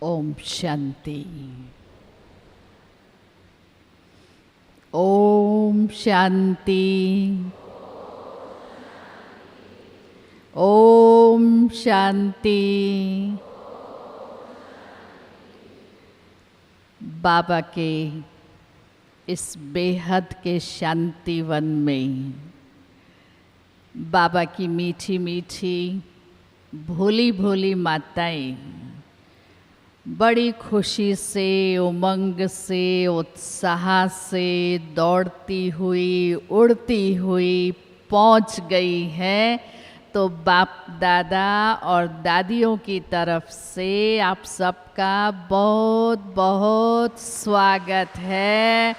ओम शांति। ओम शांति। ओम शांति। बाबा के इस बेहद के शांतिवन में बाबा की मीठी मीठी भोली भोली माताएं बड़ी खुशी से, उमंग से, उत्साह से दौड़ती हुई, उड़ती हुई पहुंच गई है। तो बाप दादा और दादियों की तरफ से आप सबका बहुत बहुत स्वागत है,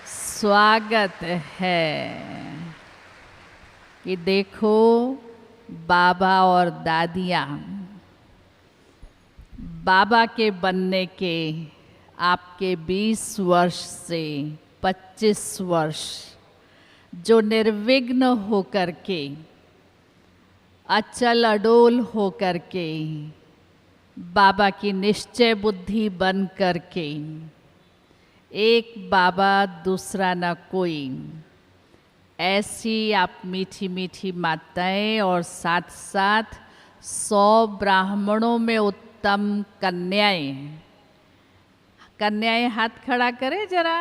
स्वागत है। कि देखो बाबा और दादियाँ बाबा के बनने के आपके 20 वर्ष से 25 वर्ष जो निर्विघ्न होकर के, अचल अडोल होकर के, बाबा की निश्चय बुद्धि बन करके, एक बाबा दूसरा न कोई, ऐसी आप मीठी मीठी माताएं और साथ साथ 100 ब्राह्मणों में उत्तम कन्याएं। कन्याएं हाथ खड़ा करें जरा,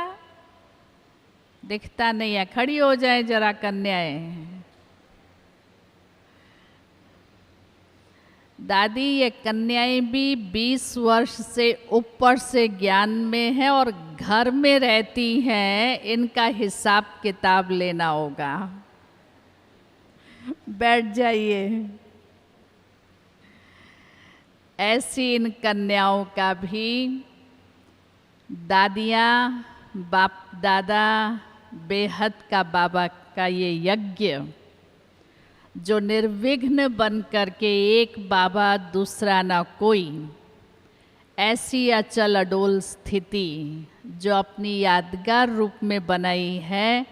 दिखता नहीं है, खड़ी हो जाए जरा कन्याएं। दादी ये कन्याएं भी 20 वर्ष से ऊपर से ज्ञान में है और घर में रहती हैं, इनका हिसाब किताब लेना होगा। बैठ जाइए। ऐसी इन कन्याओं का भी दादियाँ बाप दादा बेहद का बाबा का ये यज्ञ जो निर्विघ्न बन करके, एक बाबा दूसरा ना कोई, ऐसी अचल अडोल स्थिति जो अपनी यादगार रूप में बनाई है,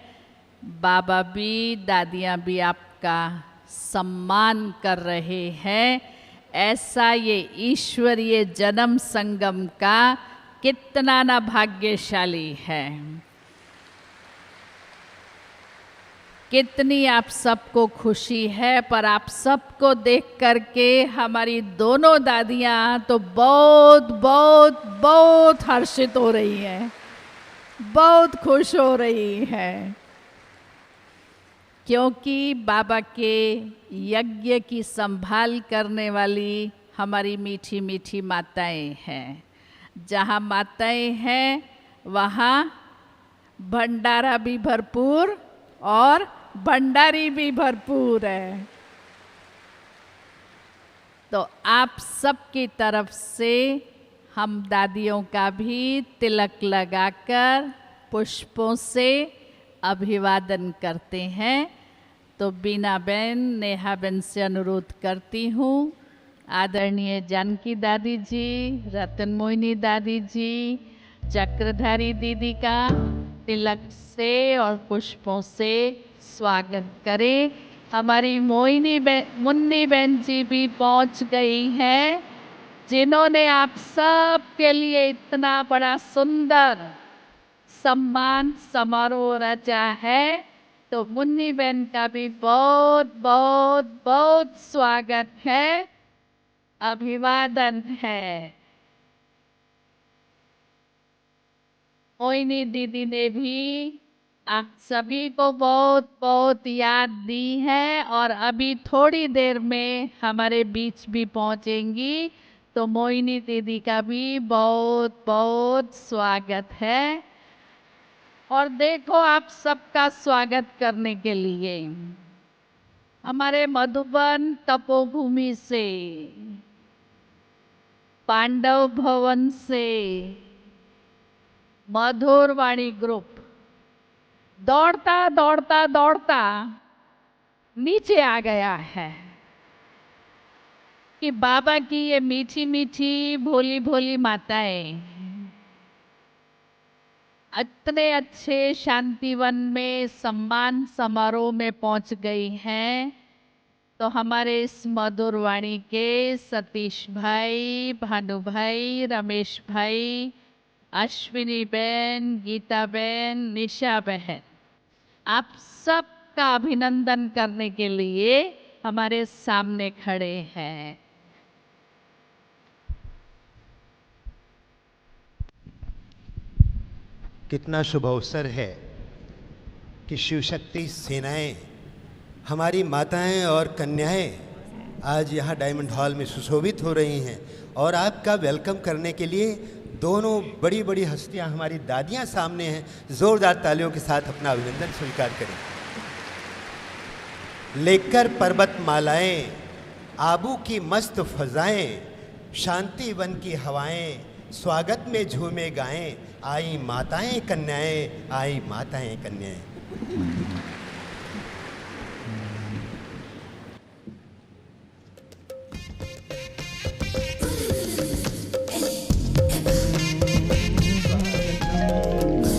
बाबा भी दादियाँ भी आपका सम्मान कर रहे हैं। ऐसा ये ईश्वरीय जन्म संगम का कितना ना भाग्यशाली है। कितनी आप सबको खुशी है, पर आप सबको देख करके हमारी दोनों दादियाँ तो बहुत बहुत बहुत हर्षित हो रही हैं, बहुत खुश हो रही हैं, क्योंकि बाबा के यज्ञ की संभाल करने वाली हमारी मीठी मीठी माताएं हैं। जहाँ माताएं हैं वहाँ भंडारा भी भरपूर और भंडारी भी भरपूर है। तो आप सबकी तरफ से हम दादियों का भी तिलक लगाकर पुष्पों से अभिवादन करते हैं। तो बीना बहन, नेहा बहन से अनुरोध करती हूँ, आदरणीय जानकी दादी जी, रतन मोहिनी दादी जी, चक्रधारी दीदी का तिलक से और पुष्पों से स्वागत करें। हमारी मुन्नी बहन जी भी पहुंच गई हैं, जिन्होंने आप सब के लिए इतना बड़ा सुंदर सम्मान समारोह रचा है। तो मुन्नी बहन का भी बहुत बहुत बहुत स्वागत है, अभिवादन है। मोहिनी दीदी ने भी आप सभी को बहुत बहुत याद दी है और अभी थोड़ी देर में हमारे बीच भी पहुंचेंगी। तो मोहिनी दीदी का भी बहुत बहुत स्वागत है। और देखो, आप सबका स्वागत करने के लिए हमारे मधुबन तपोभूमि से, पांडव भवन से, मधुर वाणी ग्रुप दौड़ता दौड़ता दौड़ता नीचे आ गया है कि बाबा की ये मीठी मीठी भोली भोली माताएं इतने अच्छे शांतिवन में सम्मान समारोह में पहुंच गई हैं। तो हमारे इस मधुर वाणी के सतीश भाई, भानु भाई, रमेश भाई, अश्विनी बहन, गीता बहन, निशा बहन, आप सबका अभिनंदन करने के लिए हमारे सामने खड़े हैं। कितना शुभ अवसर है कि शिव शक्ति सेनाएं, हमारी माताएं और कन्याएं आज यहाँ डायमंड हॉल में सुशोभित हो रही हैं और आपका वेलकम करने के लिए दोनों बड़ी बड़ी हस्तियां हमारी दादियां सामने हैं। जोरदार तालियों के साथ अपना अभिनंदन स्वीकार करें। लेकर पर्वत मालाएं, आबू की मस्त फजाएं, शांति वन की हवाएं, स्वागत में झूमे गाएं, आई माताएं कन्याएं, आई माताएं कन्याएं।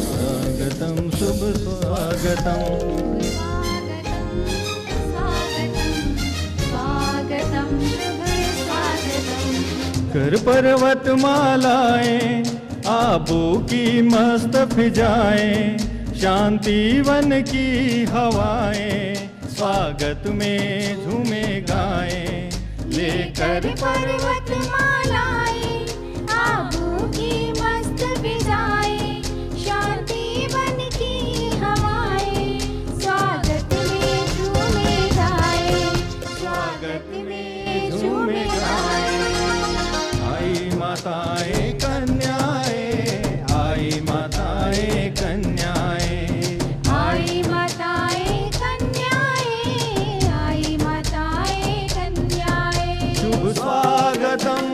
स्वागतम शुभ स्वागतम, स्वागतम शुभ स्वागतम। कर पर्वत मालाएं, आबू की मस्त फिजाएं, शांति वन की हवाएं, स्वागत में झूमे गाएं। लेकर पर्वत मालाएं, आबू की मस्त फिजाएं, शांति वन की हवाएं, स्वागत में झूमे गाएं, स्वागत में झूमे गाएं। आई माताएं कन्याएं, आई माताएं कन्याएं, आई माताएं कन्याएं, आई माताएं कन्याएं। शुभ स्वागतम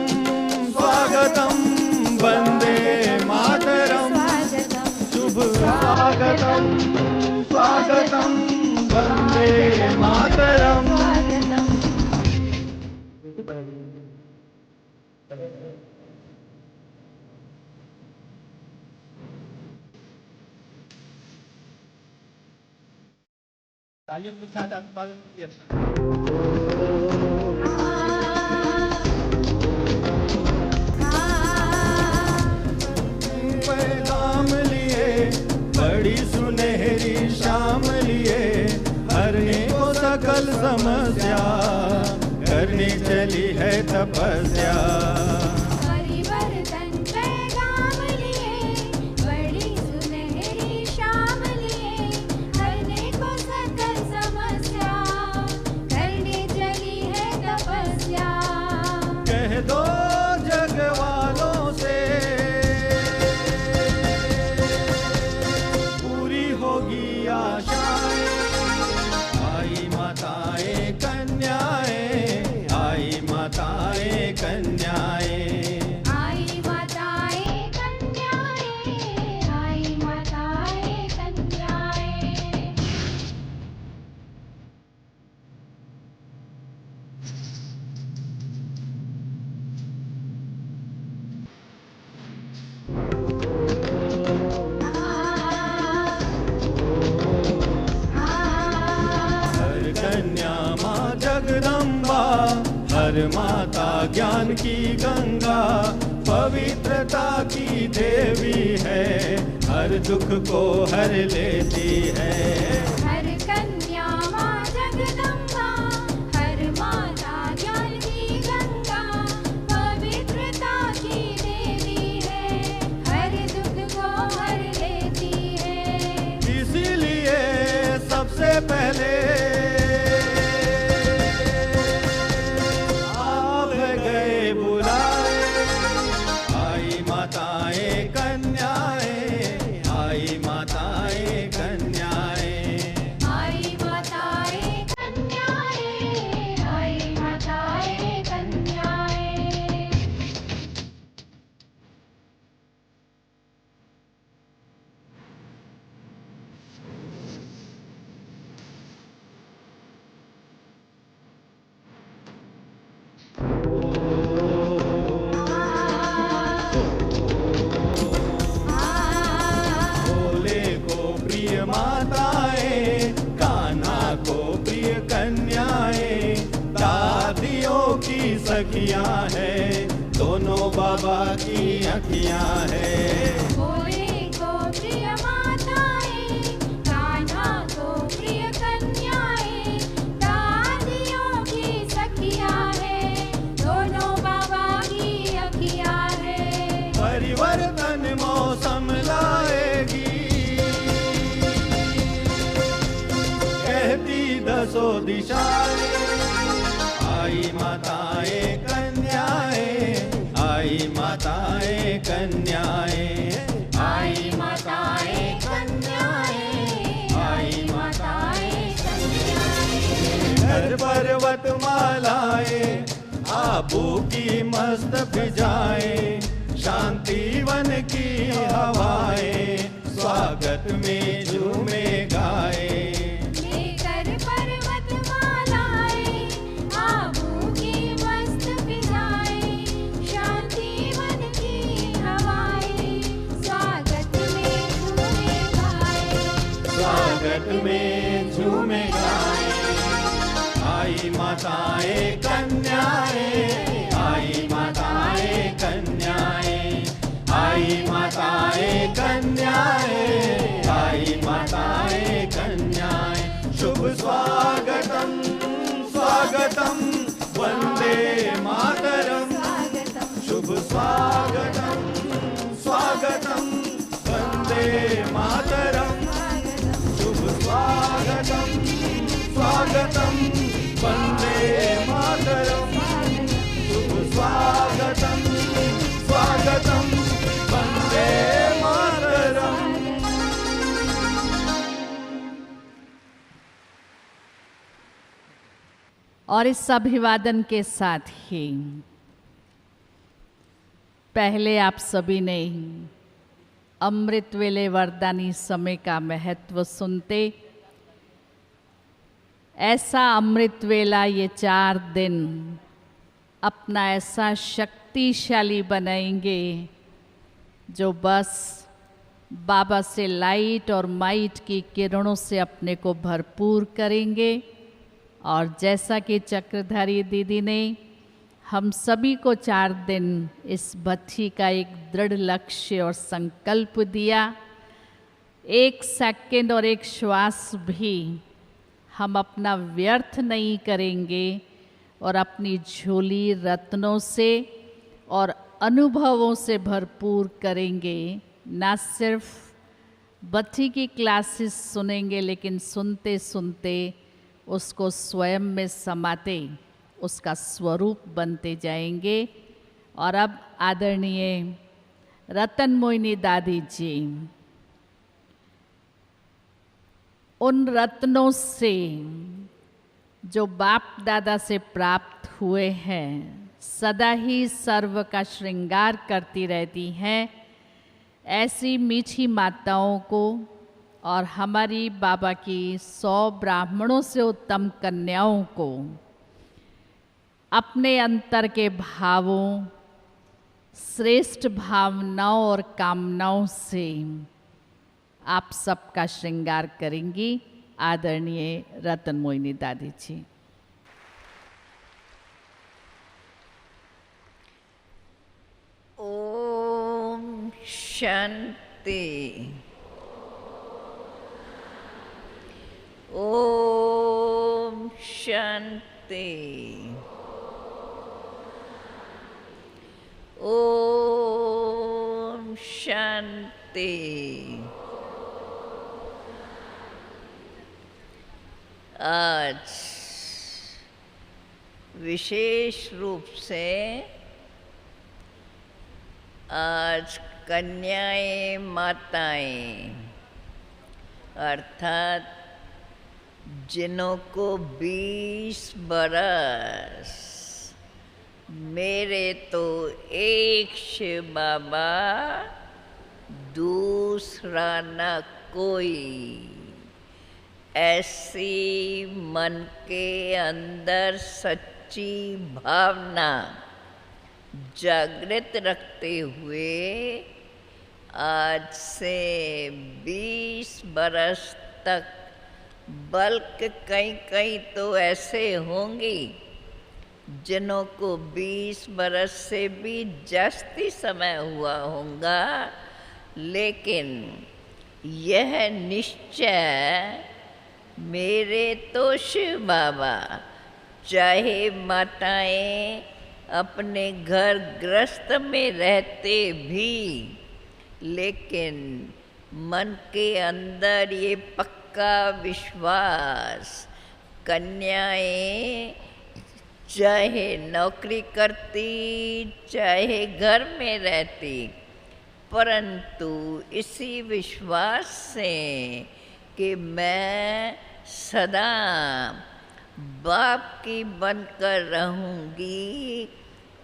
स्वागतम वंदे मातरम, स्वागतम शुभ स्वागतम स्वागतम वंदे मातरम। स्वागतम। पैगाम लिए बड़ी सुनहरी शाम लिए, हरने को सकल समस्या, करने चली है तपस्या। परिवर्तन पैगाम लिए, बड़ी सुनहरी शाम लिए, हरने को सकल समस्या, करने चली है तपस्या। कह दो जग वालों से पूरी होगी आशाएं। आई माताएं कन्याएं, आई माताएं कन्याएं, आई माताएं कन्याएं, आई माताएं कन्याएं। हर कन्या माँ जगदम्बा, हर माता ज्ञान की गंगा, पवित्रता की देवी है, हर दुख को हर लेती है। हर कन्या माँ जगदम्बा, हर माता ज्ञान की गंगा, पवित्रता की देवी है, हर दुख को हर लेती है। इसीलिए सबसे पहले आप गए बुलाए। आई माताएं कन्याएं, आई माताएं कन्याएं, है, दोनों बाबा की अखियां है। भोले को प्रिय माताएं, कान्हा को प्रिय कन्याएं, दादियों की सखियां है, दोनों बाबा की अखियां है। परिवर्तन मौसम लाएगी, कहती दसों दिशाएं। आई माताएं कन्याएं, आई माताएं कन्याएं, आई माताएं कन्याएं, आई माताएं कन्याएं। हर पर्वत मालाएं आबू की मस्त फिजाएं, शांति वन की हवाएं स्वागत में झूमे गाए। लेकर पर्वत मालाएं, आबू की मस्त फिजाएं, शांति वन की हवाएं स्वागत में झूमे गाए। स्वागत में झूमे गाए। आई माताएं कन्याएं, आई माताएं कन्याएं, आई माताएं कन्याएं, आई माताएं कन्याएं। शुभ स्वागतम स्वागतम वंदे मातरम। शुभ स्वागतम स्वागतम वंदे मातरम। शुभ स्वागतम स्वागतम वंदे मातरम। शुभ स्वागतम स्वागतम वंदे मातरम। और इस अभिवादन के साथ ही पहले आप सभी ने अमृत वेले वरदानी समय का महत्व सुनते। ऐसा अमृत वेला ये 4 दिन अपना ऐसा शक्तिशाली बनाएंगे जो बस बाबा से लाइट और माइट की किरणों से अपने को भरपूर करेंगे। और जैसा कि चक्रधारी दीदी ने हम सभी को 4 दिन इस भट्ठी का एक दृढ़ लक्ष्य और संकल्प दिया, 1 सेकंड और 1 श्वास भी हम अपना व्यर्थ नहीं करेंगे और अपनी झोली रत्नों से और अनुभवों से भरपूर करेंगे। ना सिर्फ भट्ठी की क्लासेस सुनेंगे, लेकिन सुनते सुनते उसको स्वयं में समाते उसका स्वरूप बनते जाएंगे। और अब आदरणीय रतन मोहिनी दादी जी उन रत्नों से जो बाप दादा से प्राप्त हुए हैं सदा ही सर्व का श्रृंगार करती रहती हैं, ऐसी मीठी माताओं को और हमारी बाबा की 100 ब्राह्मणों से उत्तम कन्याओं को अपने अंतर के भावों, श्रेष्ठ भावनाओं और कामनाओं से आप सबका श्रृंगार करेंगी आदरणीय रतन मोहिनी दादी जी। ओम शांति। ओम शांति। ओम शांति। आज विशेष रूप से आज कन्याएं माताएं अर्थात जिन्हों को 20 बरस मेरे तो एक शिव बाबा दूसरा न कोई, ऐसी मन के अंदर सच्ची भावना जागृत रखते हुए आज से 20 बरस तक, बल्कि कहीं कहीं तो ऐसे होंगी जिन्हों को 20 बरस से भी जास्ती समय हुआ होगा, लेकिन यह निश्चय मेरे तो शिव बाबा, चाहे माताएं अपने घर गृहस्थ में रहते भी, लेकिन मन के अंदर ये पक्का विश्वास, कन्याएं चाहे नौकरी करती चाहे घर में रहती, परंतु इसी विश्वास से कि मैं सदा बाप की बनकर रहूंगी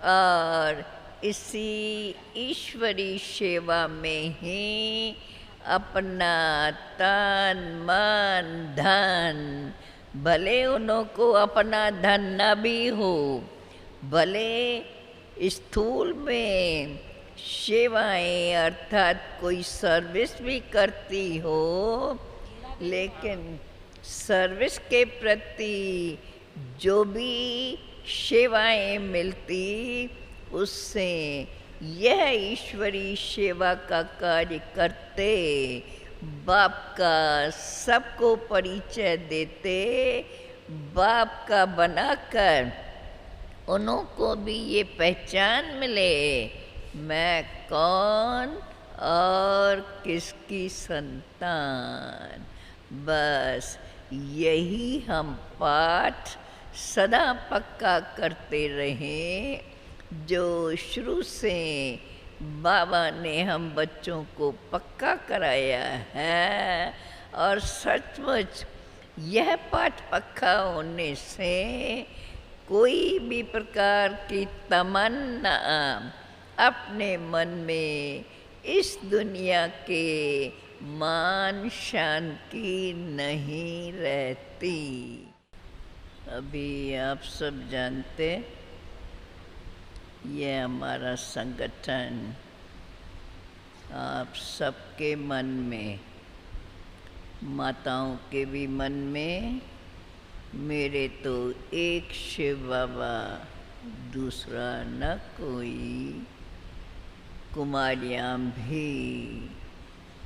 और इसी ईश्वरी सेवा में ही अपना तन मन धन, भले उन्हों को अपना धन न भी हो, भले स्थूल में सेवाएं अर्थात कोई सर्विस भी करती हो, लेकिन सर्विस के प्रति जो भी सेवाएं मिलती, उससे यह ईश्वरी सेवा का कार्य करते बाप का सबको परिचय देते, बाप का बनाकर उन्हों को भी ये पहचान मिले मैं कौन और किसकी संतान। बस यही हम पाठ सदा पक्का करते रहें, जो शुरू से बाबा ने हम बच्चों को पक्का कराया है। और सचमुच यह पाठ पक्का होने से कोई भी प्रकार की तमन्ना अपने मन में इस दुनिया के मान शान की नहीं रहती। अभी आप सब जानते, ये हमारा संगठन आप सबके मन में, माताओं के भी मन में, मेरे तो एक शिव बाबा दूसरा न कोई, कुमारियाँ भी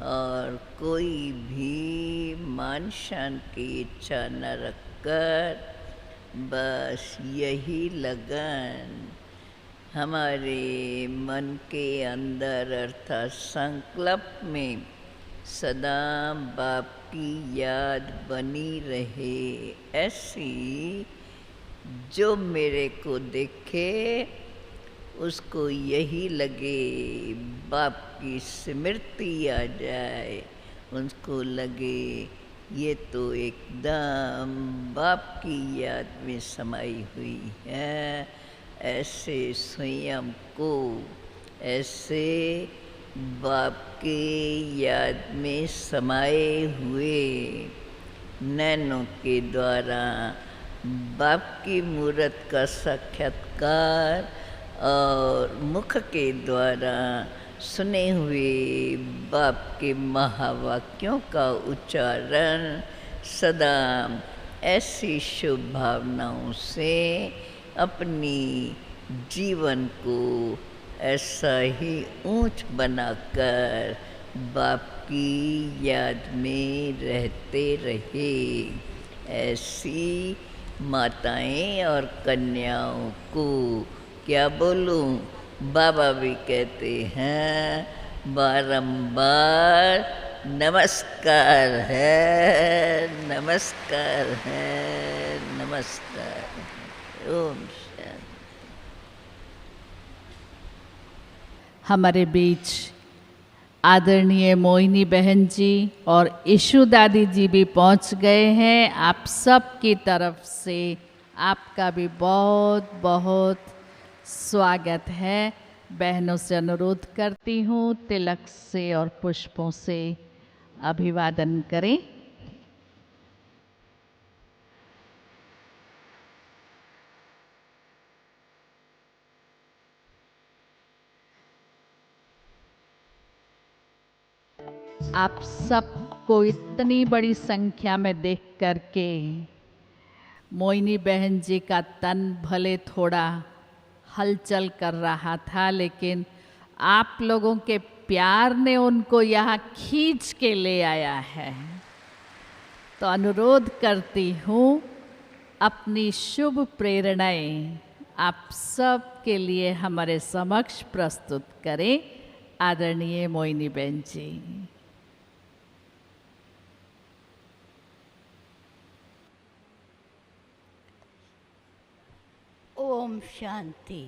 और कोई भी मान शान की इच्छा न रखकर बस यही लगन हमारे मन के अंदर अर्थात संकल्प में सदा बाप की याद बनी रहे, ऐसी जो मेरे को देखे उसको यही लगे बाप की स्मृति आ जाए, उसको लगे ये तो एकदम बाप की याद में समाई हुई है। ऐसे स्वयं को ऐसे बाप के याद में समाये हुए नैनों के द्वारा बाप की मूर्त का साक्षात्कार और मुख के द्वारा सुने हुए बाप के महावाक्यों का उच्चारण सदा ऐसी शुभ भावनाओं से अपनी जीवन को ऐसा ही ऊंच बनाकर बाप की याद में रहते रहे। ऐसी माताएं और कन्याओं को क्या बोलूं, बाबा भी कहते हैं बारंबार नमस्कार है, नमस्कार है, नमस्कार है। ओम शांति। हमारे बीच आदरणीय मोहिनी बहन जी और ईशु दादी जी भी पहुंच गए हैं। आप सब की तरफ से आपका भी बहुत बहुत स्वागत है। बहनों से अनुरोध करती हूँ तिलक से और पुष्पों से अभिवादन करें। आप सबको इतनी बड़ी संख्या में देख करके मोइनी बहन जी का तन भले थोड़ा हलचल कर रहा था, लेकिन आप लोगों के प्यार ने उनको यहाँ खींच के ले आया है। तो अनुरोध करती हूँ, अपनी शुभ प्रेरणाएं आप सब के लिए हमारे समक्ष प्रस्तुत करें। आदरणीय मोइनी बहन जी। ओम शांति।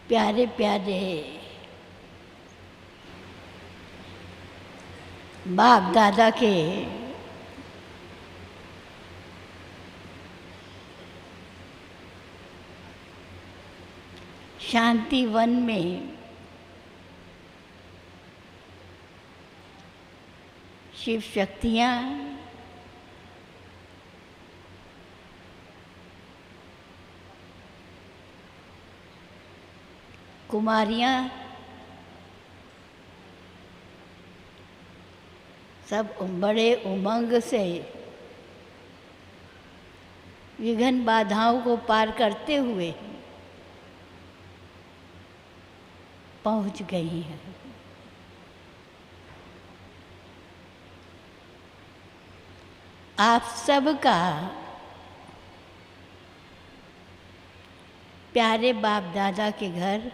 प्यारे प्यारे बाप दादा के शांति वन में शिव शक्तियाँ कुमारियाँ सब बड़े उमंग से विघ्न बाधाओं को पार करते हुए पहुंच गई हैं। आप सबका प्यारे बाप दादा के घर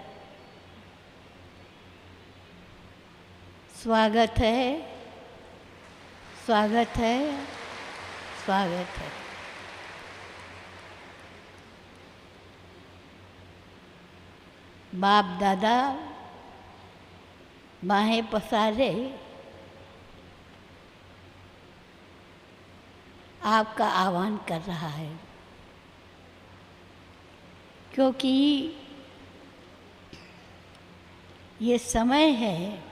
स्वागत है, स्वागत है, स्वागत है। बाप दादा बाहें पसारे आपका आह्वान कर रहा है, क्योंकि ये समय है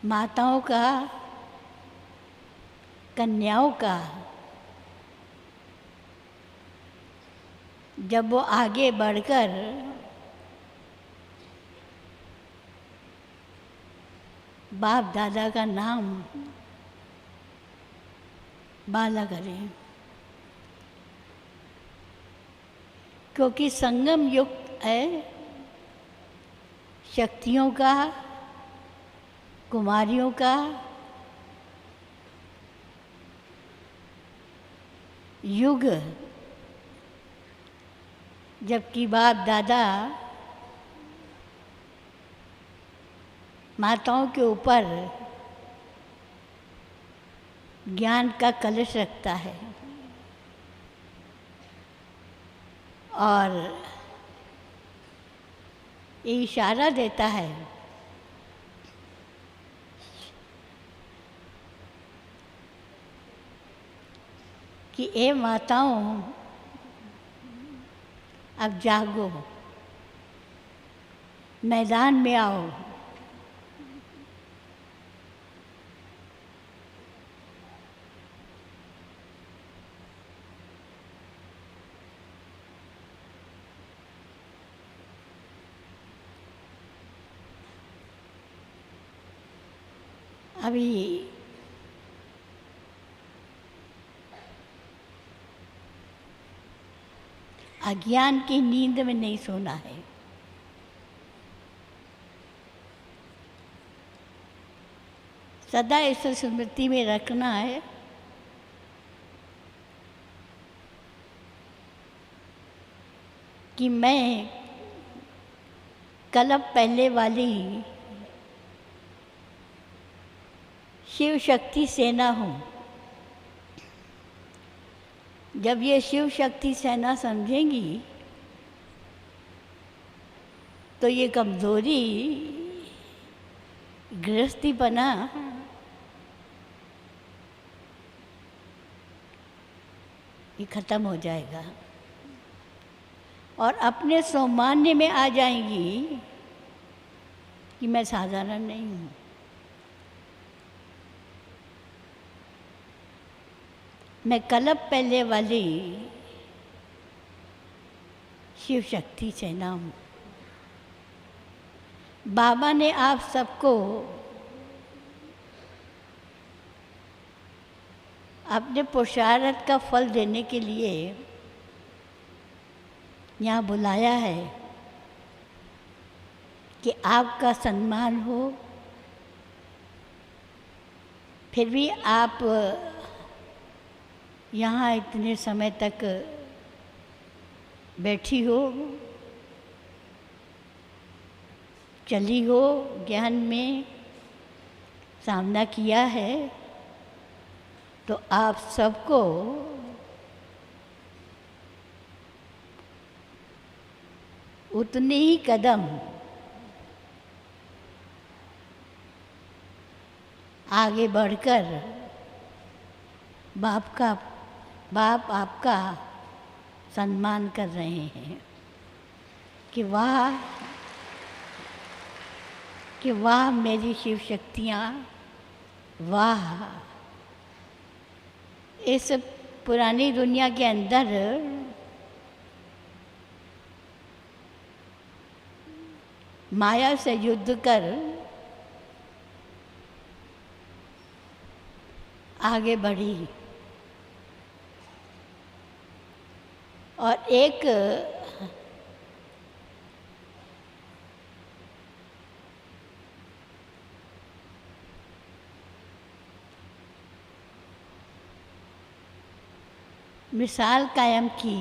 माताओं का, कन्याओं का, जब वो आगे बढ़कर बाप दादा का नाम बाला करें, क्योंकि संगम युग है शक्तियों का, कुमारियों का युग, जबकि बाप दादा माताओं के ऊपर ज्ञान का कलश रखता है और ये इशारा देता है कि ए माताओं, अब जागो, मैदान में आओ। अभी अज्ञान की नींद में नहीं सोना है, सदा इसे स्मृति में रखना है कि मैं कल्प पहले वाली शिव शक्ति सेना हूँ। जब ये शिव शक्ति सेना समझेंगी तो ये कमज़ोरी, गृहस्थीपना ये खत्म हो जाएगा और अपने सम्मान्य में आ जाएंगी कि मैं साधारण नहीं हूँ। मैं कलप पहले वाली शिव शक्ति सेना हूँ। बाबा ने आप सबको अपने पुरुषार्थ का फल देने के लिए यहाँ बुलाया है कि आपका सम्मान हो। फिर भी आप यहाँ इतने समय तक बैठी हो, चली हो, ज्ञान में सामना किया है, तो आप सबको उतने ही कदम आगे बढ़कर बाप आपका सम्मान कर रहे हैं कि वाह मेरी शिव शक्तियाँ, वाह। इस पुरानी दुनिया के अंदर माया से युद्ध कर आगे बढ़ी और एक मिसाल कायम की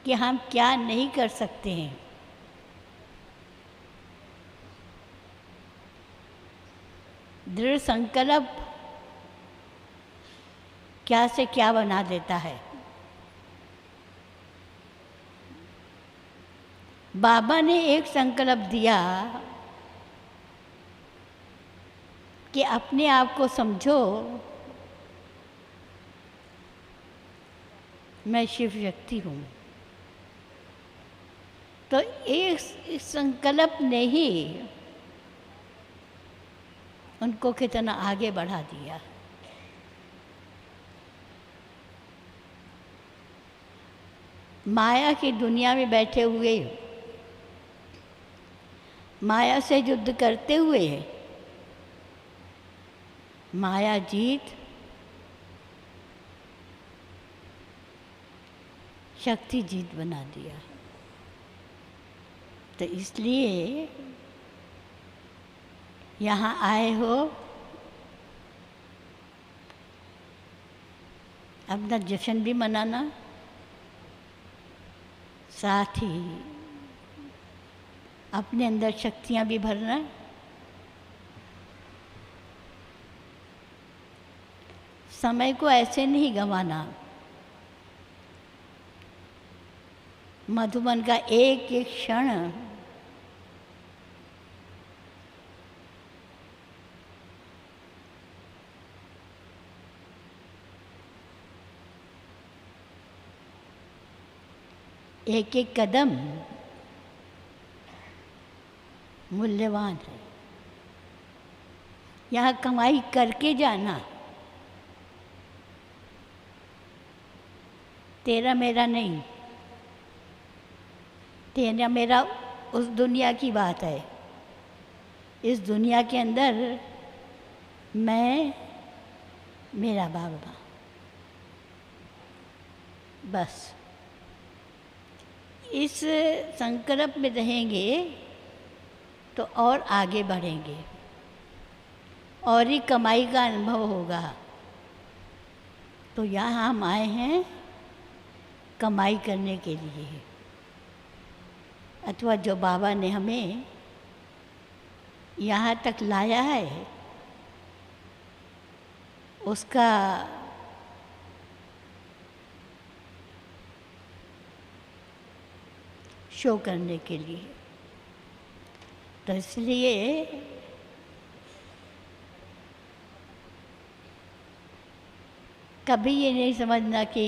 कि हम क्या नहीं कर सकते हैं। दृढ़ संकल्प क्या से क्या बना देता है। बाबा ने एक संकल्प दिया कि अपने आप को समझो मैं शिव शक्ति हूँ। तो एक संकल्प ने ही उनको कितना आगे बढ़ा दिया। माया की दुनिया में बैठे हुए, माया से युद्ध करते हुए माया जीत, शक्ति जीत बना दिया। तो इसलिए यहाँ आए हो, अपना जश्न भी मनाना, साथ ही अपने अंदर शक्तियाँ भी भरना। समय को ऐसे नहीं गंवाना। मधुबन का एक एक क्षण एक एक कदम मूल्यवान है। यहाँ कमाई करके जाना, तेरा मेरा नहीं, तेरा मेरा उस दुनिया की बात है। इस दुनिया के अंदर मैं, मेरा बाबा, बस इस संकल्प में रहेंगे तो और आगे बढ़ेंगे और ही कमाई का अनुभव होगा। तो यहाँ हम आए हैं कमाई करने के लिए, अथवा जो बाबा ने हमें यहाँ तक लाया है उसका शो करने के लिए। तो इसलिए कभी ये नहीं समझना कि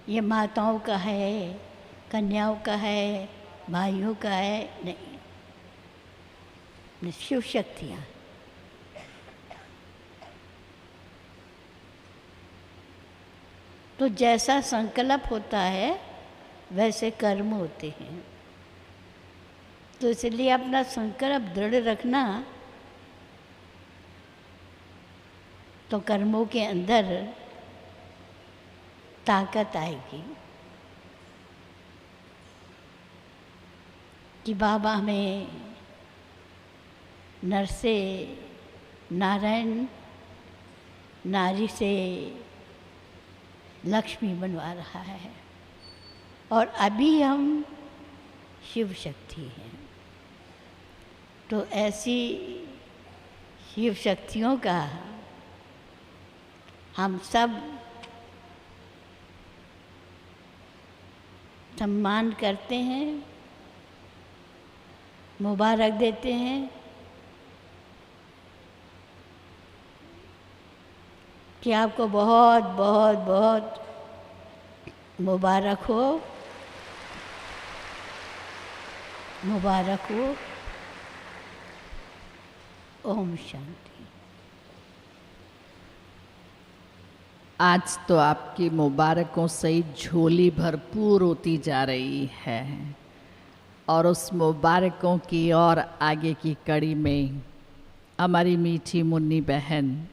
ये माताओं का है, कन्याओं का है, भाइयों का है, नहीं। शिव शक्तियाँ तो जैसा संकल्प होता है वैसे कर्म होते हैं। तो इसलिए अपना संकल्प दृढ़ रखना, तो कर्मों के अंदर ताकत आएगी कि बाबा हमें नर से नारायण, नारी से लक्ष्मी बनवा रहा है और अभी हम शिव शक्ति हैं। तो ऐसी शिव शक्तियों का हम सब सम्मान करते हैं, मुबारक देते हैं कि आपको बहुत बहुत बहुत मुबारक हो, मुबारक हो। ओम शांति। आज तो आपकी मुबारकों से ही झोली भरपूर होती जा रही है और उस मुबारकों की और आगे की कड़ी में हमारी मीठी मुन्नी बहन,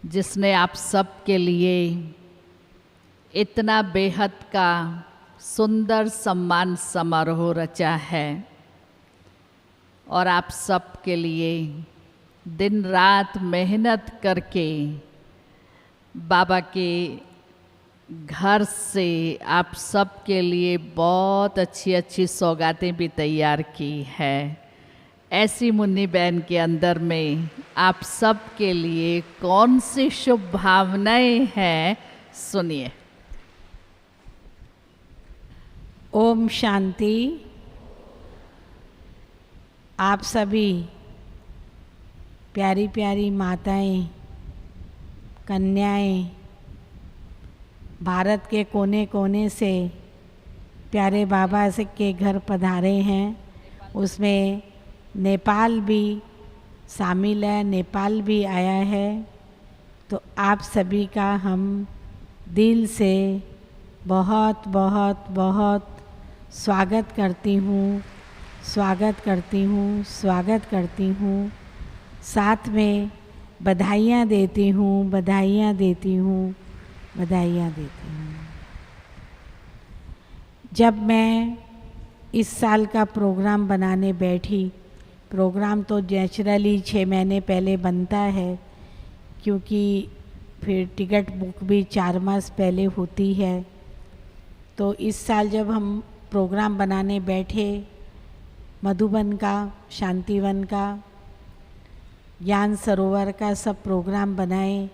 जिसने आप सब के लिए इतना बेहद का सुंदर सम्मान समारोह रचा है और आप सब के लिए दिन रात मेहनत करके बाबा के घर से आप सब के लिए बहुत अच्छी अच्छी सौगातें भी तैयार की है। ऐसी मुन्नी बहन के अंदर में आप सब के लिए कौन सी शुभ भावनाएं हैं, सुनिए। ओम शांति। आप सभी प्यारी प्यारी माताएं, कन्याएं, भारत के कोने कोने से प्यारे बाबा से के घर पधारे हैं, उसमें नेपाल भी शामिल है, नेपाल भी आया है। तो आप सभी का हम दिल से बहुत बहुत बहुत स्वागत करती हूँ, स्वागत करती हूँ, स्वागत करती हूँ। साथ में बधाइयाँ देती हूँ, बधाइयाँ देती हूँ, बधाइयाँ देती हूँ। जब मैं इस साल का प्रोग्राम बनाने बैठी, प्रोग्राम तो नेचुरली 6 महीने पहले बनता है, क्योंकि फिर टिकट बुक भी 4 मास पहले होती है। तो इस साल जब हम प्रोग्राम बनाने बैठे, मधुबन का, शांतिवन का, ज्ञान सरोवर का सब प्रोग्राम बनाए,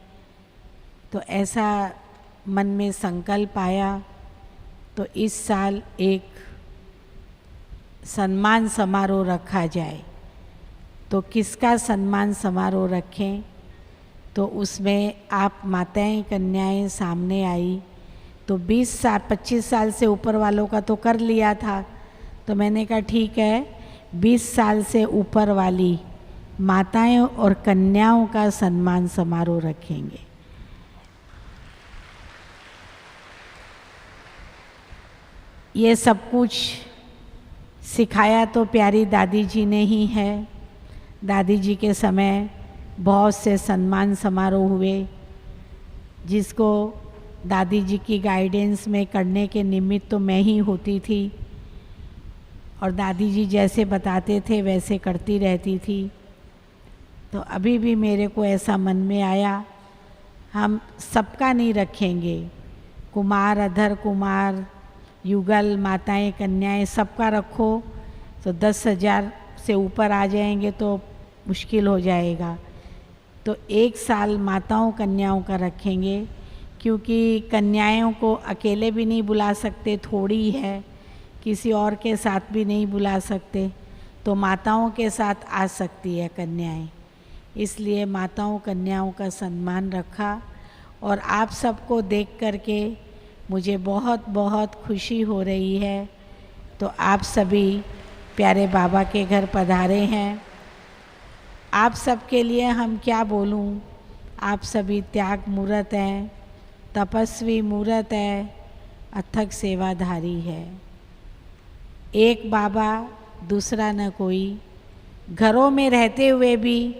तो ऐसा मन में संकल्प आया, तो इस साल एक सम्मान समारोह रखा जाए। तो किसका सम्मान समारोह रखें? तो उसमें आप माताएं, कन्याएं सामने आई। तो 20 साल 25 साल से ऊपर वालों का तो कर लिया था, तो मैंने कहा ठीक है, 20 साल से ऊपर वाली माताएं और कन्याओं का सम्मान समारोह रखेंगे। ये सब कुछ सिखाया तो प्यारी दादी जी ने ही है। दादी जी के समय बहुत से सम्मान समारोह हुए, जिसको दादी जी की गाइडेंस में करने के निमित्त तो मैं ही होती थी और दादी जी जैसे बताते थे वैसे करती रहती थी। तो अभी भी मेरे को ऐसा मन में आया, हम सबका नहीं रखेंगे, कुमार, अधर कुमार, युगल, माताएं, कन्याएं, सबका रखो तो 10,000 से ऊपर आ जाएंगे तो मुश्किल हो जाएगा। तो 1 साल माताओं कन्याओं का रखेंगे, क्योंकि कन्याओं को अकेले भी नहीं बुला सकते, थोड़ी है, किसी और के साथ भी नहीं बुला सकते, तो माताओं के साथ आ सकती है कन्याएं। इसलिए माताओं कन्याओं का सम्मान रखा और आप सबको देख करके मुझे बहुत बहुत खुशी हो रही है। तो आप सभी प्यारे बाबा के घर पधारे हैं। आप सबके लिए हम क्या बोलूं, आप सभी त्याग मूर्त हैं, तपस्वी मूरत है, अथक सेवाधारी है। एक बाबा दूसरा न कोई। घरों में रहते हुए भी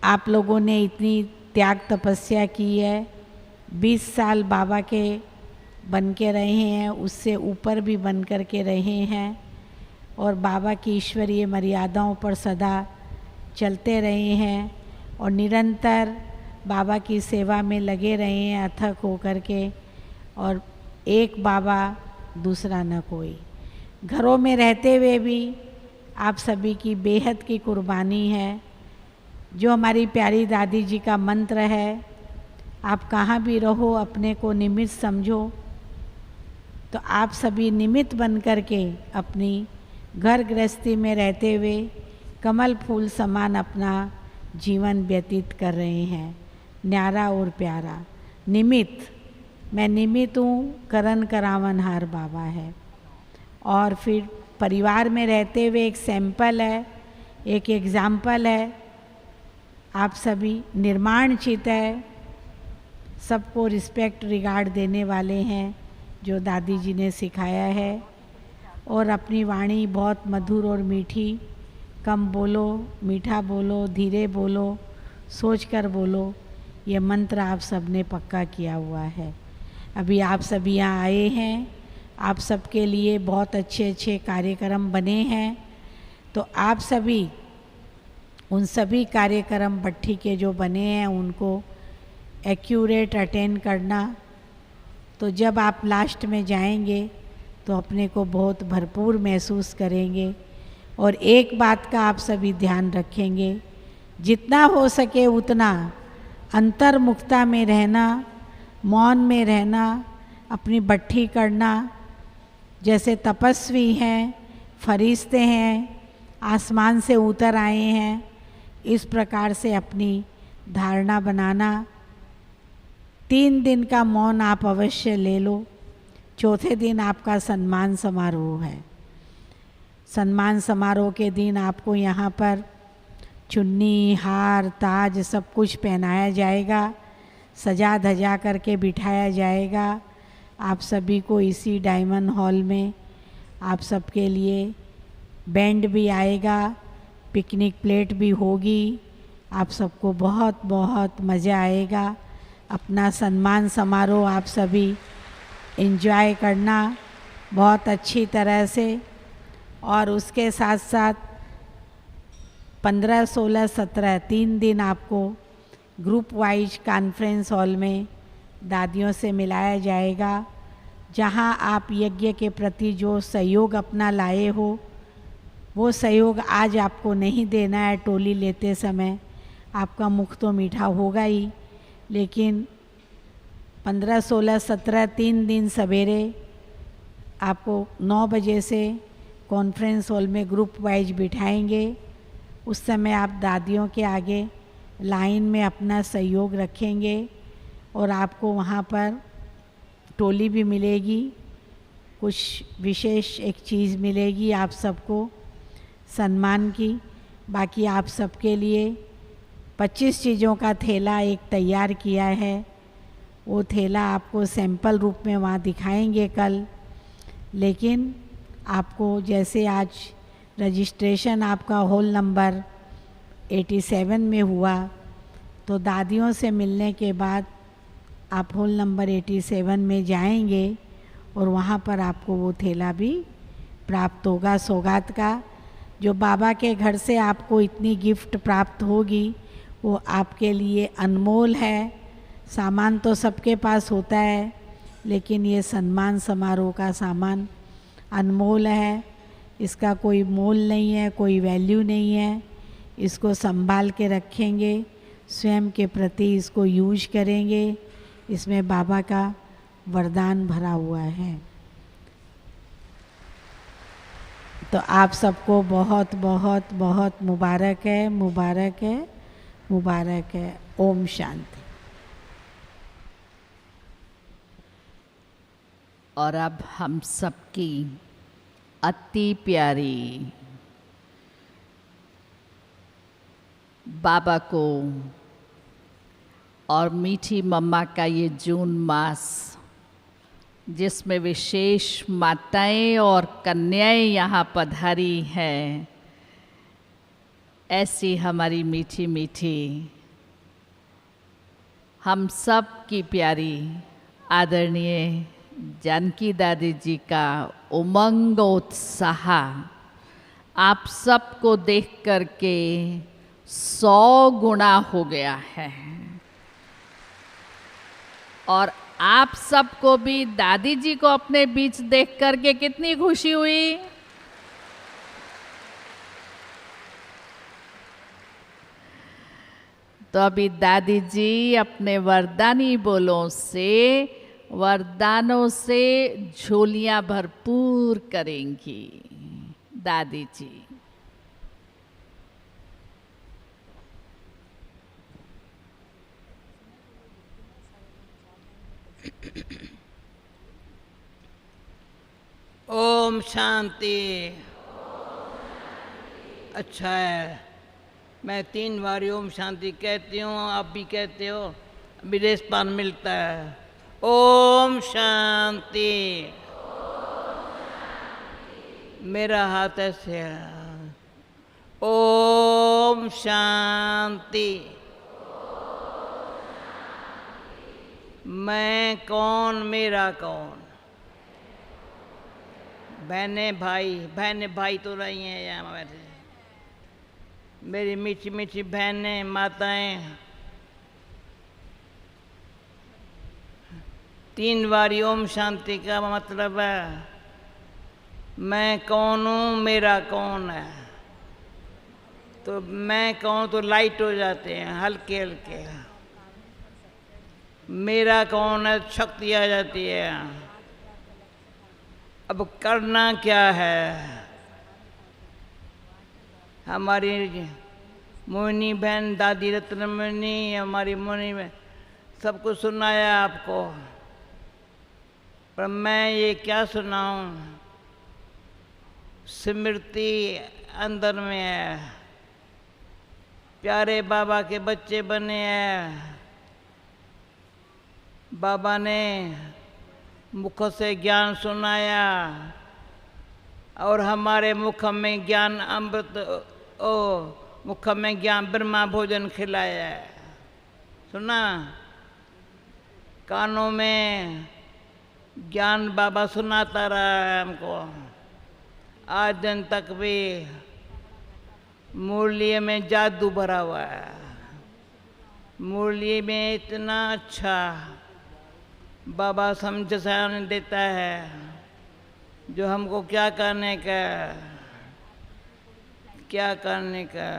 आप लोगों ने इतनी त्याग तपस्या की है। 20 साल बाबा के बन के रहे हैं, उससे ऊपर भी बन कर के रहे हैं और बाबा की ईश्वरीय मर्यादाओं पर सदा चलते रहे हैं और निरंतर बाबा की सेवा में लगे रहे हैं अथक होकर के। और एक बाबा दूसरा न कोई। घरों में रहते हुए भी आप सभी की बेहद की कुर्बानी है। जो हमारी प्यारी दादी जी का मंत्र है, आप कहाँ भी रहो अपने को निमित्त समझो। तो आप सभी निमित्त बन कर के अपनी घर गृहस्थी में रहते हुए कमल फूल समान अपना जीवन व्यतीत कर रहे हैं। न्यारा और प्यारा निमित्त। मैं निमित्त हूँ, करन करावनहार बाबा है। और फिर परिवार में रहते हुए एक सैंपल है, एक एग्जाम्पल है। आप सभी निर्माण चित है, सबको रिस्पेक्ट रिगार्ड देने वाले हैं जो दादी जी ने सिखाया है। और अपनी वाणी बहुत मधुर और मीठी। कम बोलो, मीठा बोलो, धीरे बोलो, सोच कर बोलो। ये मंत्र आप सब ने पक्का किया हुआ है। अभी आप सभी यहाँ आए हैं, आप सबके लिए बहुत अच्छे अच्छे कार्यक्रम बने हैं। तो आप सभी उन सभी कार्यक्रम भट्ठी के जो बने हैं उनको एक्यूरेट अटेंड करना। तो जब आप लास्ट में जाएंगे तो अपने को बहुत भरपूर महसूस करेंगे। और एक बात का आप सभी ध्यान रखेंगे, जितना हो सके उतना अंतर्मुखता में रहना, मौन में रहना, अपनी भट्ठी करना। जैसे तपस्वी हैं, फरिश्ते हैं, आसमान से उतर आए हैं, इस प्रकार से अपनी धारणा बनाना। 3 दिन का मौन आप अवश्य ले लो। चौथे दिन आपका सम्मान समारोह है। सम्मान समारोह के दिन आपको यहाँ पर चुन्नी, हार, ताज सब कुछ पहनाया जाएगा, सजा धजा करके बिठाया जाएगा। आप सभी को इसी डायमंड हॉल में आप सबके लिए बैंड भी आएगा, पिकनिक प्लेट भी होगी। आप सबको बहुत बहुत मज़ा आएगा। अपना सम्मान समारोह आप सभी एंजॉय करना बहुत अच्छी तरह से। और उसके साथ साथ 15, 16, 17 3 दिन आपको ग्रुप वाइज कॉन्फ्रेंस हॉल में दादियों से मिलाया जाएगा, जहां आप यज्ञ के प्रति जो सहयोग अपना लाए हो वो सहयोग आज आपको नहीं देना है। टोली लेते समय आपका मुख तो मीठा होगा ही, लेकिन 15, 16, 17 3 दिन सवेरे आपको 9 बजे से कॉन्फ्रेंस हॉल में ग्रुप वाइज बिठाएंगे। उस समय आप दादियों के आगे लाइन में अपना सहयोग रखेंगे और आपको वहाँ पर टोली भी मिलेगी, कुछ विशेष एक चीज़ मिलेगी आप सबको सम्मान की। बाकी आप सबके लिए 25 चीज़ों का थैला एक तैयार किया है। वो थैला आपको सैंपल रूप में वहाँ दिखाएंगे कल। लेकिन आपको जैसे आज रजिस्ट्रेशन आपका होल नंबर 87 में हुआ, तो दादियों से मिलने के बाद आप होल नंबर 87 में जाएंगे और वहाँ पर आपको वो थैला भी प्राप्त होगा सौगात का। जो बाबा के घर से आपको इतनी गिफ्ट प्राप्त होगी वो आपके लिए अनमोल है। सामान तो सबके पास होता है, लेकिन ये सम्मान समारोह का सामान अनमोल है। इसका कोई मोल नहीं है, कोई वैल्यू नहीं है। इसको संभाल के रखेंगे, स्वयं के प्रति इसको यूज करेंगे। इसमें बाबा का वरदान भरा हुआ है। तो आप सबको बहुत बहुत बहुत मुबारक है, मुबारक है, मुबारक है। ओम शांति। और अब हम सबकी अति प्यारी बाबा को और मीठी मम्मा का ये जून मास, जिसमें विशेष माताएं और कन्याएं यहाँ पधारी हैं, ऐसी हमारी मीठी मीठी हम सब की प्यारी आदरणीय जानकी दादी जी का उमंग उत्साह आप सबको देख करके 100 गुना हो गया है। और आप सबको भी दादी जी को अपने बीच देख करके कितनी खुशी हुई। तो अभी दादी जी अपने वरदानी वरदानों से झोलियां भरपूर करेंगी। दादी जी ओम शांति। अच्छा है, मैं 3 बार ओम शांति कहती हूँ, आप भी कहते हो, अभी रेस्पॉन मिलता है। ओम शांति। मेरा हाथ ऐसे है। ओम शांति। मैं कौन, मेरा कौन। बहने भाई तो नहीं है यहाँ बैठे। मेरी मीठी मीठी बहनें, माताएं, 3 बार ओम शांति का मतलब है मैं कौन हूँ, मेरा कौन है। तो मैं कौन तो लाइट हो जाते हैं, हल्के हल्के। मेरा कौन है, शक्ति आ जाती है। अब करना क्या है। हमारी मोहिनी बहन दादी रत्नमणि, हमारी मोहिनी बहन, सब कुछ सुनाया आपको, पर मैं ये क्या सुनाऊं। स्मृति अंदर में है। प्यारे बाबा के बच्चे बने हैं। बाबा ने मुख से ज्ञान सुनाया और हमारे मुख में ज्ञान अमृत, मुख में ज्ञान ब्रह्मा भोजन खिलाया है। सुना, कानों में ज्ञान बाबा सुनाता रहा है हमको। आज दिन तक भी मुरली में जादू भरा हुआ है। मुरली में इतना अच्छा बाबा समझाने देता है जो हमको क्या करने का, क्या करने का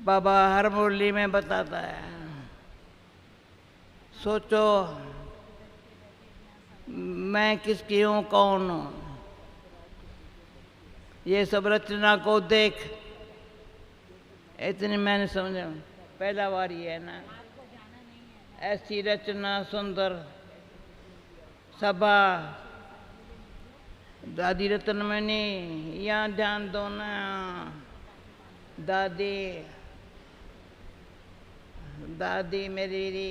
बाबा हर मुरली में बताता है। सोचो मैं किसकी हूँ, कौन हूँ। ये सब रचना को देख, इतनी मैंने समझा। पहला बार ही है ना, ऐसी रचना सुंदर सभा। दादी रत्नमणि यहाँ ध्यान दो ना। दादी मेरी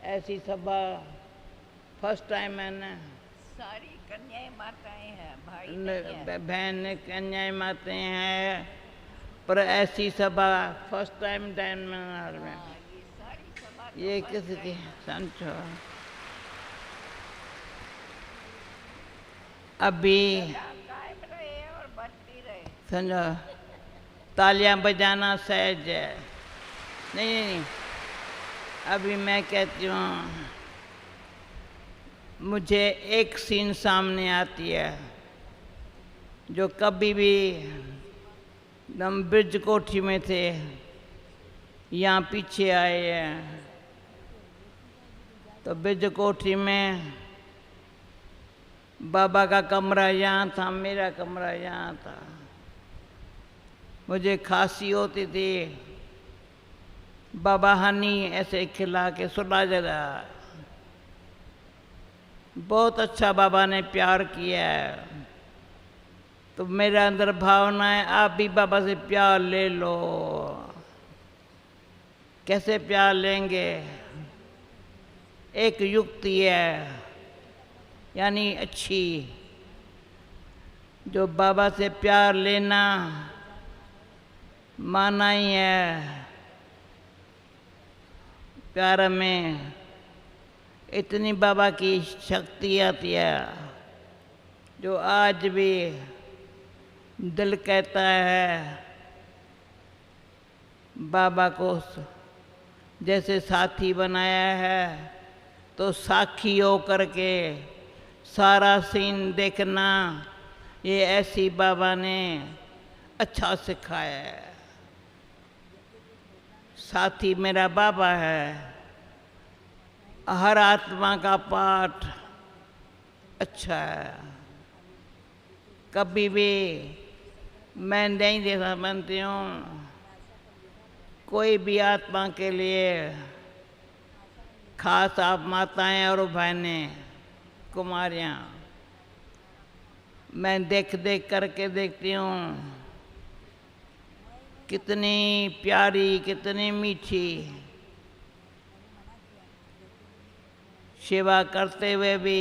ऐसी सभा फर्स्ट टाइम है ना। सारी कन्याएं माताएं हैं, भाई बहन कन्याएं माताएं हैं, पर ऐसी सभा फर्स्ट टाइम में। ये किसकी समझो। अभी समझो, तालियां बजाना सहज है। नहीं, अभी मैं कहती हूँ, मुझे एक सीन सामने आती है जो कभी भी हम ब्रिज कोठी में थे, यहाँ पीछे आए हैं, तो ब्रिज कोठी में बाबा का कमरा यहाँ था, मेरा कमरा यहाँ था। मुझे खांसी होती थी, बाबा हनी ऐसे खिला के सुला जला। बहुत अच्छा बाबा ने प्यार किया है। तो मेरे अंदर भावना है, आप भी बाबा से प्यार ले लो। कैसे प्यार लेंगे? एक युक्ति है, यानी अच्छी, जो बाबा से प्यार लेना माना ही है। प्यार में इतनी बाबा की शक्ति आती है, जो आज भी दिल कहता है बाबा को जैसे साथी बनाया है, तो साखी हो करके सारा सीन देखना, ये ऐसी बाबा ने अच्छा सिखाया है। साथी मेरा बाबा है। हर आत्मा का पाठ अच्छा है। कभी भी मैं नहीं देखा बनती हूँ कोई भी आत्मा के लिए, खास आप माताएं और बहनें कुमारियाँ, मैं देख देख करके देखती हूँ कितनी प्यारी, कितनी मीठी सेवा करते हुए भी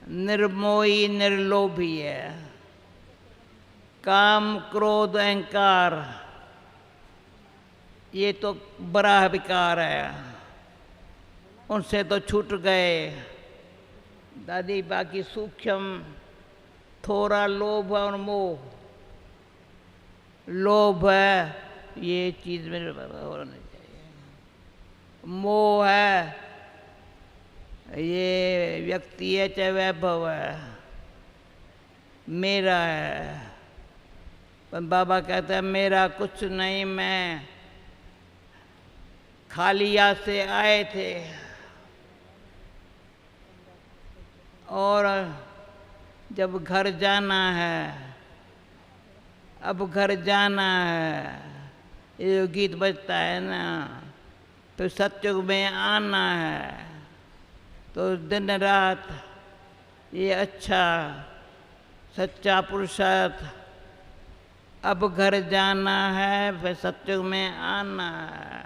निर्मोही निर्लोभी है। काम क्रोध अहंकार ये तो बड़ा विकार है, उनसे तो छूट गए दादी। बाकी सूक्ष्म थोड़ा लोभ और मोह, लोभ है ये चीज़ मेरे होना चाहिए, मोह है ये व्यक्ति है चाहे वैभव है, मेरा है। पर बाबा कहता है मेरा कुछ नहीं, मैं खाली हाथ से आए थे और जब घर जाना है, अब घर जाना है, ये जो गीत बजता है ना, तो सत्युग में आना है, तो दिन रात ये अच्छा सच्चा पुरुषार्थ, अब घर जाना है फिर सत्युग में आना है,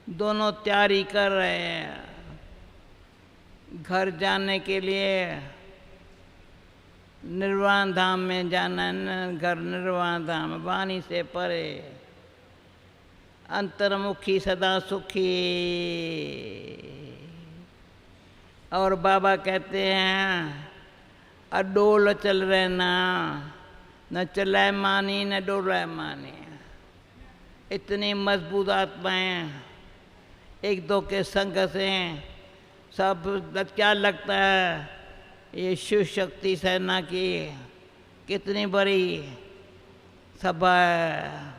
दोनों तैयारी कर रहे हैं। घर जाने के लिए निर्वाण धाम में जाना है न, घर निर्वाण धाम वाणी से परे, अंतर्मुखी सदा सुखी। और बाबा कहते हैं अडोल चल रहना, न चलाए मानी न डोलाए मानी। इतनी मजबूत आत्माएं एक दो के संग से सब क्या लगता है ये शिव शक्ति सेना की कितनी बड़ी सभा है।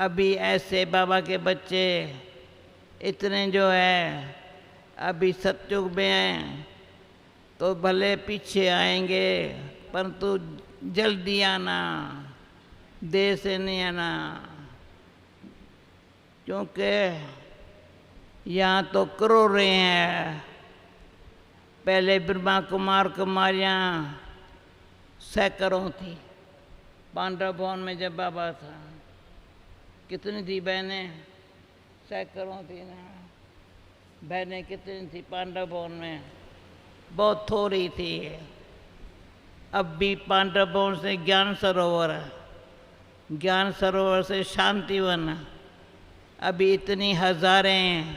अभी ऐसे बाबा के बच्चे इतने जो है अभी सतयुग में हैं, तो भले पीछे आएंगे परंतु जल्दी आना, देर से नहीं आना, क्योंकि यहाँ तो करोड़ें हैं। पहले ब्रह्मा कुमार कुमारियाँ सैकड़ों थी। पांडव भवन में जब बाबा था कितनी थी बहनें? सैकड़ों थी ना। बहनें कितनी थी पांडव भवन में? बहुत थोड़ी थी। अब भी पांडव भवन से ज्ञान सरोवर है, ज्ञान सरोवर से शांतिवन, अभी इतनी हजारें।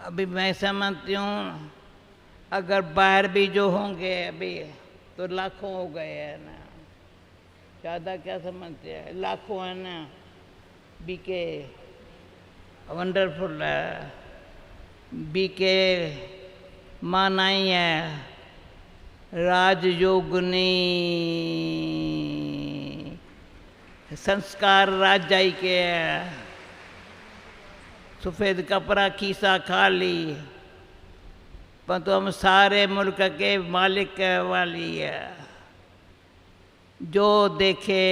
अभी मैं समझती हूँ अगर बाहर भी जो होंगे अभी तो लाखों हो गए हैं ना, ज़्यादा क्या समझते हैं, लाखों है ना। बीके वंडरफुल है, बीके मानाई है, राजयोगिनी, संस्कार राजाई के है। सफ़ेद कपड़ा खीसा खाली, परंतु हम सारे मुल्क के मालिक वाली है। जो देखे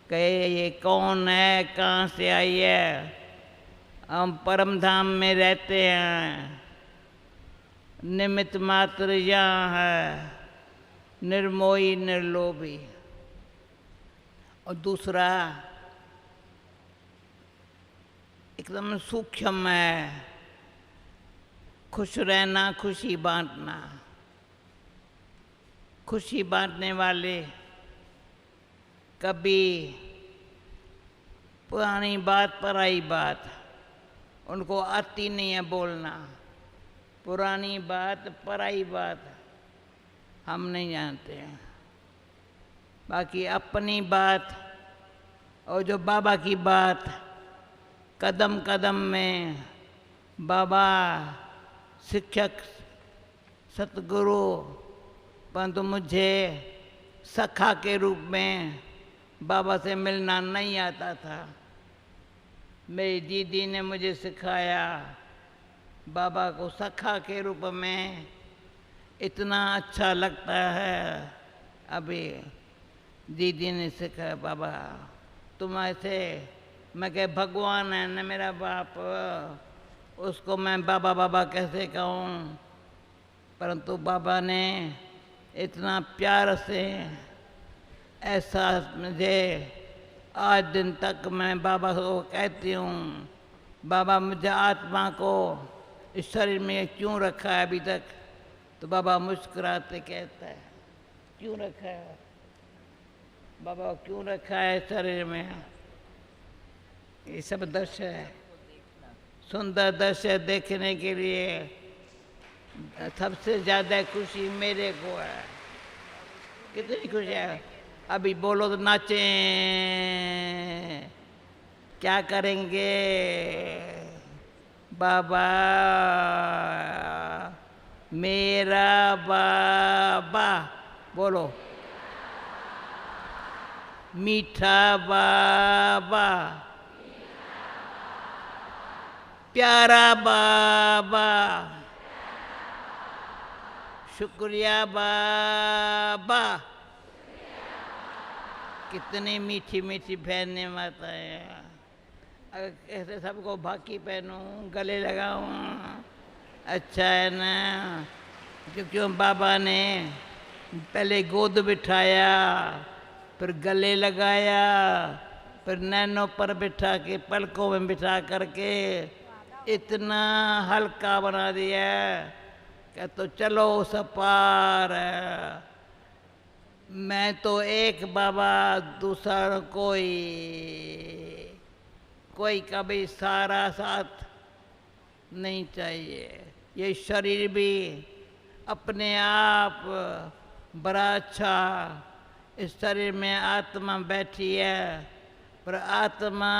कहे ये कौन है, कहाँ से आई है। हम परम धाम में रहते हैं, निमित्त मात्र यहाँ है, निर्मोही निर्लोभी। और दूसरा एकदम सूक्ष्म है, खुश रहना, खुशी बांटना। खुशी बांटने वाले कभी पुरानी बात पराई बात उनको आती नहीं है बोलना। पुरानी बात पराई बात हम नहीं जानते हैं। बाकी अपनी बात और जो बाबा की बात, कदम कदम में बाबा शिक्षक सतगुरु, परंतु मुझे सखा के रूप में बाबा से मिलना नहीं आता था। मेरी दीदी ने मुझे सिखाया बाबा को सखा के रूप में। इतना अच्छा लगता है। अभी दीदी ने सिखाया बाबा तुम ऐसे, मैं कह भगवान है न मेरा बाप, उसको मैं बाबा बाबा कैसे कहूँ। परंतु बाबा ने इतना प्यार से ऐसा मुझे आज दिन तक मैं बाबा को कहती हूँ, बाबा मुझे आत्मा को इस शरीर में क्यों रखा है अभी तक। तो बाबा मुस्कुराते कहता है क्यों रखा है बाबा, क्यों रखा है शरीर में। ये सब दृश्य है, सुंदर दृश्य देखने के लिए सबसे ज़्यादा खुशी मेरे को है। कितनी खुशी है। अभी बोलो तो नाचें, क्या करेंगे बाबा मेरा बाबा, बोलो मीठा बाबा, प्यारा बाबा, शुक्रिया बाबा। कितनी मीठी मीठी पहनने माता है। अगर ऐसे सबको बाकी पहनूं, गले लगाऊं, अच्छा है ना। क्योंकि बाबा ने पहले गोद बिठाया, फिर गले लगाया, फिर नैनों पर बिठा के, पलकों में बिठा करके इतना हल्का बना दिया कि तो चलो सपार। मैं तो एक बाबा, दूसरा कोई कभी सारा साथ नहीं चाहिए। ये शरीर भी अपने आप बड़ा अच्छा, इस शरीर में आत्मा बैठी है, पर आत्मा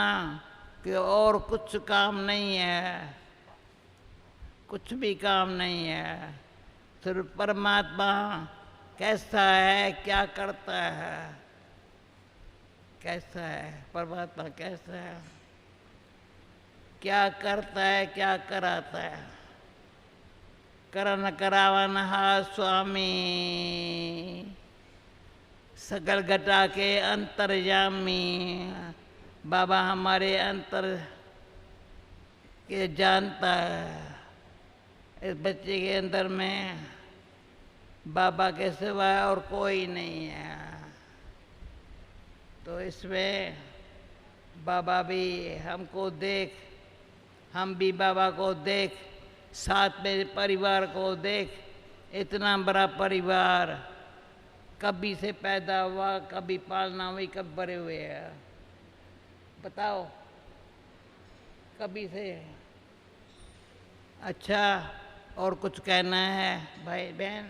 के और कुछ काम नहीं है, कुछ भी काम नहीं है। सिर्फ परमात्मा कैसा है, क्या करता है, कैसा है परमात्मा, कैसा है, क्या करता है, क्या कराता है। करन करावन हा स्वामी, सकल घटा के अंतर्यामी। बाबा हमारे अंतर के जानता है। इस बच्चे के अंदर में बाबा के सिवाय और कोई नहीं है। तो इसमें बाबा भी हमको देख, हम भी बाबा को देख, साथ में परिवार को देख। इतना बड़ा परिवार कभी से पैदा हुआ, कभी पालना हुई, कब बड़े हुए हैं बताओ, कभी से। अच्छा, और कुछ कहना है भाई बहन?